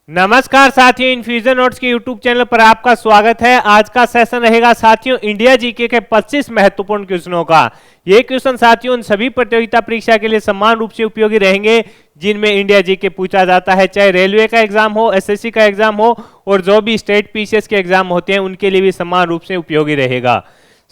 नमस्कार साथियों, infusion notes के यूट्यूब चैनल पर आपका स्वागत है। आज का सेशन रहेगा साथियों इंडिया जीके के 25 महत्वपूर्ण क्वेश्चनों का। ये क्वेश्चन साथियों उन सभी प्रतियोगिता परीक्षा के लिए समान रूप से उपयोगी रहेंगे जिनमें इंडिया जीके पूछा जाता है, चाहे रेलवे का एग्जाम हो, एसएससी का एग्जाम हो और जो भी स्टेट पीसीएस के एग्जाम होते हैं उनके लिए भी समान रूप से उपयोगी रहेगा।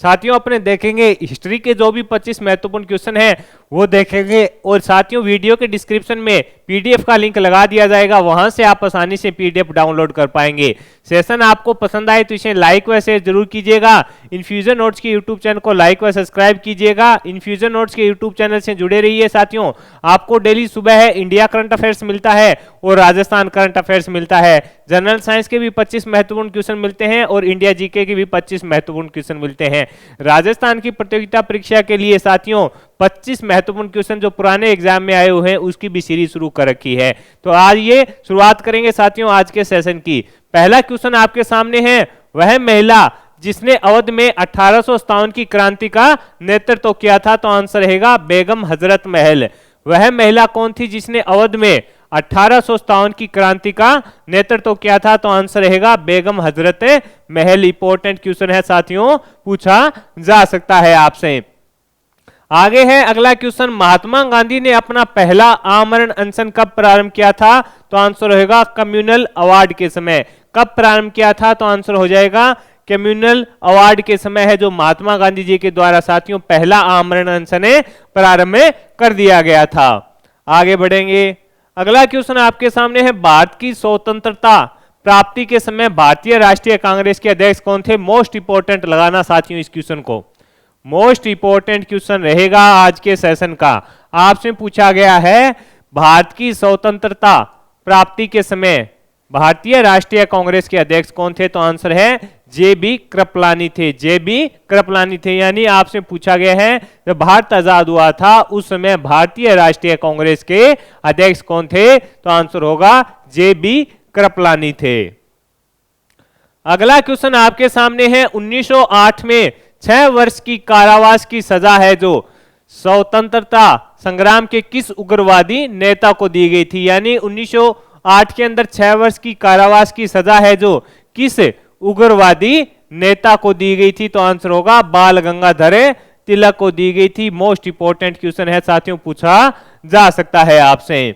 साथियों अपने देखेंगे हिस्ट्री के जो भी 25 महत्वपूर्ण क्वेश्चन हैं वो देखेंगे और साथियों वीडियो के डिस्क्रिप्शन में पीडीएफ का लिंक लगा दिया जाएगा, वहां से आप आसानी से पीडीएफ डाउनलोड कर पाएंगे। सेशन आपको पसंद आए तो इसे लाइक व शेयर जरूर कीजिएगा। इन्फ्यूजन नोट्स के यूट्यूब चैनल को लाइक व सब्सक्राइब कीजिएगा। इन्फ्यूजन नोट्स के यूट्यूब चैनल से जुड़े रहिए साथियों। आपको डेली सुबह है इंडिया करंट अफेयर्स मिलता है और राजस्थान करंट अफेयर्स मिलता है। जनरल साइंस के भी 25 महत्वपूर्ण क्वेश्चन मिलते हैं और इंडिया जीके के भी 25 महत्वपूर्ण क्वेश्चन मिलते हैं। राजस्थान की प्रतियोगिता परीक्षा के लिए साथियों 25 महत्वपूर्ण क्वेश्चन जो पुराने एग्जाम में आए हुए हैं उसकी भी सीरीज शुरू कर रखी है। तो आज ये शुरुआत करेंगे साथियों आज के सेशन की। पहला क्वेश्चन आपके सामने है, वह महिला जिसने अवध में 1857 की क्रांति का नेतृत्व किया था, तो आंसर रहेगा बेगम हजरत महल। वह महिला कौन थी जिसने अवध में 1857 की क्रांति का नेतृत्व किया था, तो आंसर रहेगा बेगम हजरत महल। इंपॉर्टेंट क्वेश्चन है साथियों, पूछा जा सकता है आपसे। आगे है अगला क्वेश्चन, महात्मा गांधी ने अपना पहला आमरण अनशन कब प्रारंभ किया था, तो आंसर होगा कम्युनल अवार्ड के समय। कब प्रारंभ किया था, तो आंसर हो जाएगा कम्युनल अवार्ड के समय है जो महात्मा गांधी जी के द्वारा साथियों पहला आमरण अनशन प्रारंभ कर दिया गया था। आगे बढ़ेंगे, अगला क्वेश्चन आपके सामने है, भारत की स्वतंत्रता प्राप्ति के समय भारतीय राष्ट्रीय कांग्रेस के अध्यक्ष कौन थे। मोस्ट इंपोर्टेंट लगाना साथियों इस क्वेश्चन को, मोस्ट इंपोर्टेंट क्वेश्चन रहेगा आज के सेशन का। आपसे पूछा गया है भारत की स्वतंत्रता प्राप्ति के समय भारतीय राष्ट्रीय कांग्रेस के अध्यक्ष कौन थे, तो आंसर है जेबी कृपलानी थे। जेबी कृपलानी थे, यानी आपसे पूछा गया है जब भारत आजाद हुआ था उस समय भारतीय राष्ट्रीय कांग्रेस के अध्यक्ष कौन थे, तो आंसर होगा जेबी कृपलानी थे। अगला क्वेश्चन आपके सामने है, 1908 में 6 वर्ष की कारावास की सजा है जो स्वतंत्रता संग्राम के किस उग्रवादी नेता को दी गई थी। यानी 1908 के अंदर 6 वर्ष की कारावास की सजा है जो किस उग्रवादी नेता को दी गई थी, तो आंसर होगा बाल गंगाधर तिलक को दी गई थी। मोस्ट इंपोर्टेंट क्वेश्चन है साथियों, पूछा जा सकता है आपसे।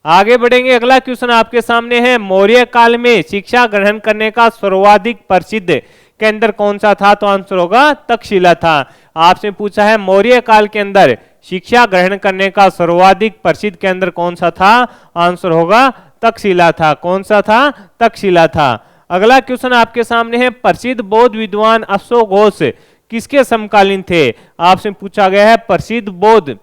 आगे बढ़ेंगे, अगला क्वेश्चन आपके सामने है, मौर्य काल में शिक्षा ग्रहण करने का सर्वाधिक प्रसिद्ध केंद्र कौन सा था, तो आंसर होगा तक्षशिला था। आपसे पूछा है मौर्य काल के अंदर शिक्षा ग्रहण करने का सर्वाधिक प्रसिद्ध केंद्र कौन सा था, आंसर होगा तक्षशिला था। कौन सा था, तक्षशिला था। अगला क्वेश्चन आपके सामने है, प्रसिद्ध बौद्ध विद्वान अशोक घोष किसके समकालीन थे। आपसे पूछा गया है प्रसिद्ध बौद्ध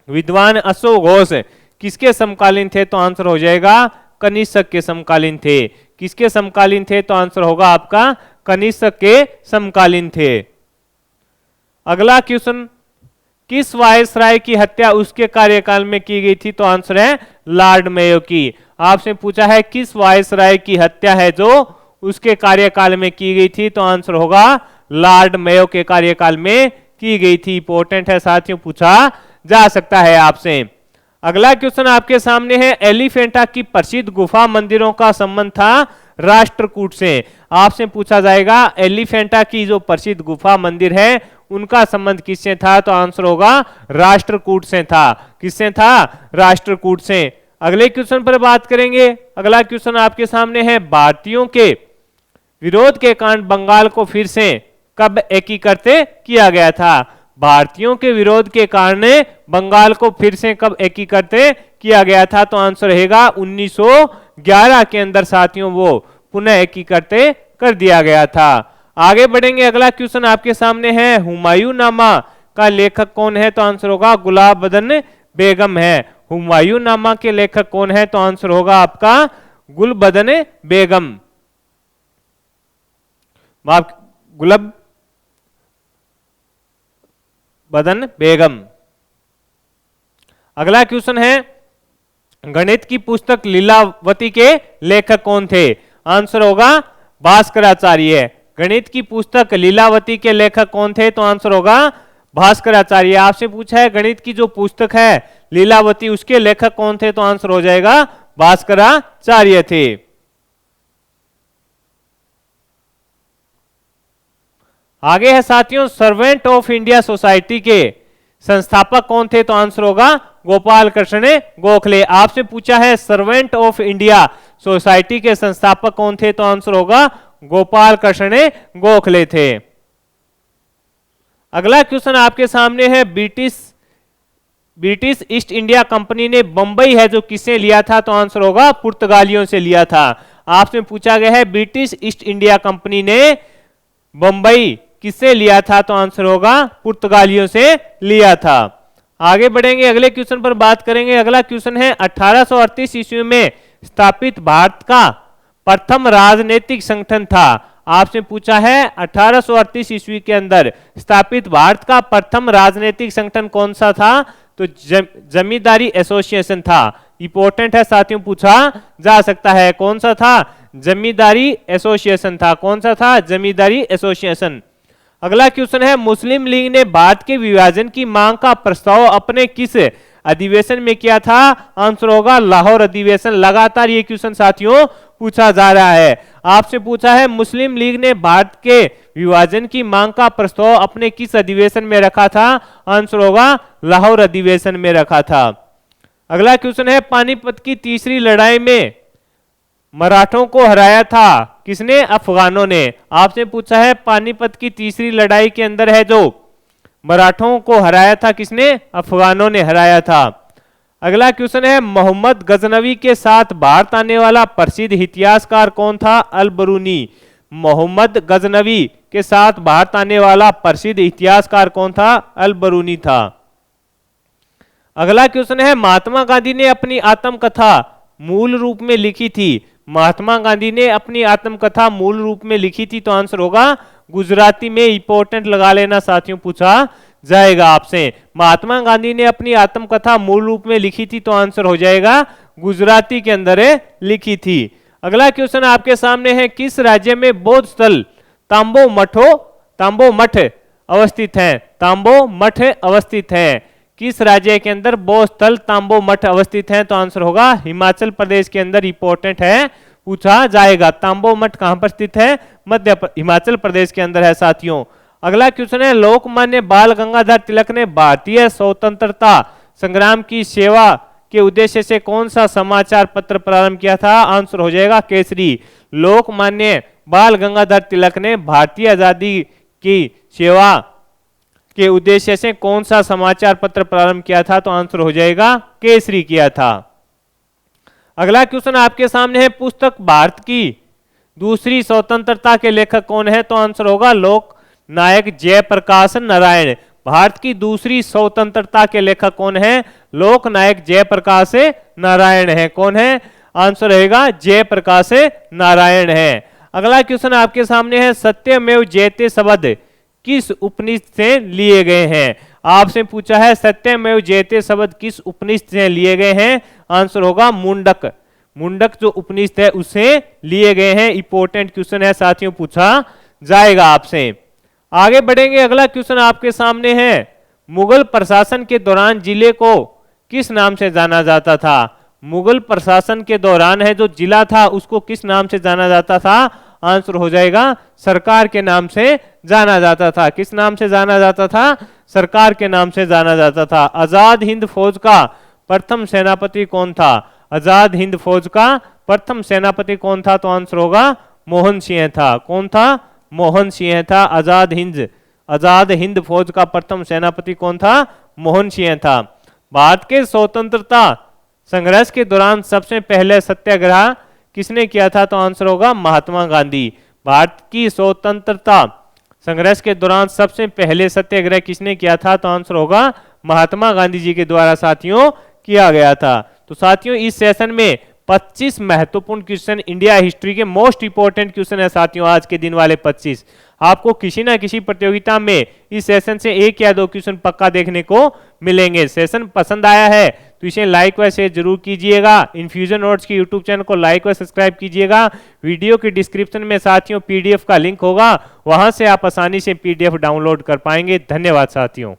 विद्वान अशोक घोष किसके समकालीन थे, तो आंसर हो जाएगा कनिष्क के समकालीन थे। किसके समकालीन थे, तो आंसर होगा आपका कनिष्क के समकालीन थे। अगला क्वेश्चन, किस वायसराय की हत्या उसके कार्यकाल में की गई थी, तो आंसर है लॉर्ड मेयो की। आपसे पूछा है किस वायसराय की हत्या है जो उसके कार्यकाल में की गई थी, तो आंसर होगा लॉर्ड मेयो के कार्यकाल में की गई थी। इंपॉर्टेंट है साथियों, पूछा जा सकता है आपसे। अगला क्वेश्चन आपके सामने है, एलिफेंटा की प्रसिद्ध गुफा मंदिरों का संबंध था राष्ट्रकूट से। आपसे पूछा जाएगा एलिफेंटा की जो प्रसिद्ध गुफा मंदिर है उनका संबंध किससे था, तो आंसर होगा राष्ट्रकूट से था। किससे था, राष्ट्रकूट से। अगले क्वेश्चन पर बात करेंगे। अगला क्वेश्चन आपके सामने है, भारतीयों के विरोध के कारण बंगाल को फिर से कब एकीकृत किया गया था। भारतीयों के विरोध के कारण बंगाल को फिर से कब एकीकृत किया गया था, तो आंसर रहेगा 1911 के अंदर साथियों वो पुनः एकीकृत कर दिया गया था। आगे बढ़ेंगे, अगला क्वेश्चन आपके सामने है, हुमायूं नामा का लेखक कौन है, तो आंसर होगा गुलाबदन बेगम है। हुमायूं नामा के लेखक कौन है, तो आंसर होगा आपका गुलबदन बेगम। बदन बेगम। अगला क्वेश्चन है, गणित की पुस्तक लीलावती के लेखक कौन थे, आंसर होगा भास्कराचार्य। गणित की पुस्तक लीलावती के लेखक कौन थे, तो आंसर होगा भास्कराचार्य। आपसे पूछा है गणित की जो पुस्तक है लीलावती उसके लेखक कौन थे, तो आंसर हो जाएगा भास्कराचार्य थे। आगे है साथियों, सर्वेंट ऑफ इंडिया सोसाइटी के संस्थापक कौन थे? तो आंसर होगा गोपाल कृष्ण गोखले। आपसे पूछा है सर्वेंट ऑफ इंडिया सोसाइटी के संस्थापक कौन थे? तो आंसर होगा गोपाल कृष्ण गोखले थे। अगला क्वेश्चन आपके सामने है, ब्रिटिश ईस्ट इंडिया कंपनी ने बंबई है जो किससे लिया था? तो आंसर होगा पुर्तगालियों से लिया था। आपसे पूछा गया है ब्रिटिश ईस्ट इंडिया कंपनी ने बंबई किससे लिया था? तो आंसर होगा पुर्तगालियों से लिया था। आगे बढ़ेंगे, अगले क्वेश्चन पर बात करेंगे। अगला क्वेश्चन है, 1838 ईस्वी में स्थापित भारत का प्रथम राजनीतिक संगठन था। आपसे पूछा है 1838 ईस्वी के अंदर स्थापित भारत का प्रथम राजनीतिक संगठन कौन सा था? तो जमींदारी एसोसिएशन था। इंपॉर्टेंट है साथियों, पूछा जा सकता है। कौन सा था? जमींदारी एसोसिएशन था। कौन सा था? जमींदारी एसोसिएशन। अगला क्वेश्चन है, मुस्लिम लीग ने भारत के विभाजन की मांग का प्रस्ताव अपने किस अधिवेशन में किया था? आंसर होगा लाहौर अधिवेशन। लगातार ये क्वेश्चन साथियों पूछा जा रहा है। आपसे पूछा है मुस्लिम लीग ने भारत के विभाजन की मांग का प्रस्ताव अपने किस अधिवेशन में रखा था? आंसर होगा लाहौर अधिवेशन में रखा था। अगला क्वेश्चन है, पानीपत की तीसरी लड़ाई में मराठों को हराया था किसने? अफगानों ने। आपसे पूछा है पानीपत की तीसरी लड़ाई के अंदर है जो मराठों को हराया था किसने? अफगानों ने हराया था। अगला क्वेश्चन है, मोहम्मद गजनवी के साथ भारत आने वाला प्रसिद्ध इतिहासकार कौन था? अल बरूनी। मोहम्मद गजनवी के साथ भारत आने वाला प्रसिद्ध इतिहासकार कौन था? अल बरूनी था। अगला क्वेश्चन है, महात्मा गांधी ने अपनी आत्मकथा मूल रूप में लिखी थी। महात्मा गांधी ने अपनी आत्मकथा मूल रूप में लिखी थी, तो आंसर होगा गुजराती में। इंपॉर्टेंट लगा लेना साथियों, पूछा जाएगा आपसे। महात्मा गांधी ने अपनी आत्मकथा मूल रूप में लिखी थी, तो आंसर हो जाएगा गुजराती के अंदर लिखी थी। अगला क्वेश्चन आपके सामने है, किस राज्य में बौद्ध स्थल तांबो मठ अवस्थित है? तांबो मठ अवस्थित है। किस राज्य के अंदर बौद्ध स्थल तांबो मठ अवस्थित है? तो आंसर होगा हिमाचल प्रदेश के अंदर। इंपॉर्टेंट है, पूछा जाएगा। तांबो मठ कहां पर स्थित है? हिमाचल प्रदेश के अंदर है साथियों। अगला क्वेश्चन है, लोकमान्य बाल गंगाधर तिलक ने भारतीय स्वतंत्रता संग्राम की सेवा के उद्देश्य से कौन सा समाचार पत्र प्रारंभ किया था? आंसर हो जाएगा केसरी। लोकमान्य बाल गंगाधर तिलक ने भारतीय आजादी की सेवा के उद्देश्य से कौन सा समाचार पत्र प्रारंभ किया था? तो आंसर हो जाएगा केसरी किया था। अगला क्वेश्चन आपके सामने है, पुस्तक भारत की दूसरी स्वतंत्रता के लेखक कौन है? तो आंसर होगा लोक नायक जयप्रकाश नारायण। भारत की दूसरी स्वतंत्रता के लेखक कौन है? लोक नायक जयप्रकाश नारायण है। कौन है? आंसर रहेगा जयप्रकाश नारायण है। अगला क्वेश्चन आपके सामने है, सत्यमेव जयते शब्द किस उपनिषद से लिए गए हैं? आपसे पूछा है सत्यमेव जयते शब्द किस उपनिषद से लिए गए हैं? आंसर होगा मुंडक। मुंडक जो उपनिषद है उससे लिए गए हैं। इंपॉर्टेंट क्वेश्चन है साथियों, पूछा जाएगा आपसे। आगे बढ़ेंगे, अगला क्वेश्चन आपके सामने है, मुगल प्रशासन के दौरान जिले को किस नाम से जाना जाता था? मुगल प्रशासन के दौरान है जो जिला था उसको किस नाम से जाना जाता था? आंसर हो जाएगा सरकार के नाम से जाना जाता था। किस नाम से जाना जाता था? सरकार के नाम से जाना जाता था। आजाद हिंद फौज का प्रथम सेनापति कौन था? आजाद हिंद फौज का प्रथम सेनापति कौन था? तो आंसर होगा मोहन सिंह था। कौन था? मोहन सिंह था। आजाद हिंद फौज का प्रथम सेनापति कौन था? मोहन सिंह था। भारत के स्वतंत्रता संघर्ष के दौरान सबसे पहले सत्याग्रह किसने किया था? तो आंसर होगा महात्मा गांधी। भारत की स्वतंत्रता संघर्ष के दौरान सबसे पहले सत्याग्रह किसने किया था? तो आंसर होगा महात्मा गांधी जी के द्वारा साथियों किया गया था। तो साथियों इस सेशन में 25 महत्वपूर्ण क्वेश्चन इंडिया हिस्ट्री के मोस्ट इंपोर्टेंट क्वेश्चन है साथियों, आज के दिन वाले 25। आपको किसी ना किसी प्रतियोगिता में इस सेशन से एक या दो क्वेश्चन पक्का देखने को मिलेंगे। सेशन पसंद आया है तो इसे लाइक व शेयर जरूर कीजिएगा। इन्फ्यूजन नोट्स के यूट्यूब चैनल को लाइक व सब्सक्राइब कीजिएगा। वीडियो के डिस्क्रिप्शन में साथियों पीडीएफ का लिंक होगा, वहां से आप आसानी से पीडीएफ डाउनलोड कर पाएंगे। धन्यवाद साथियों।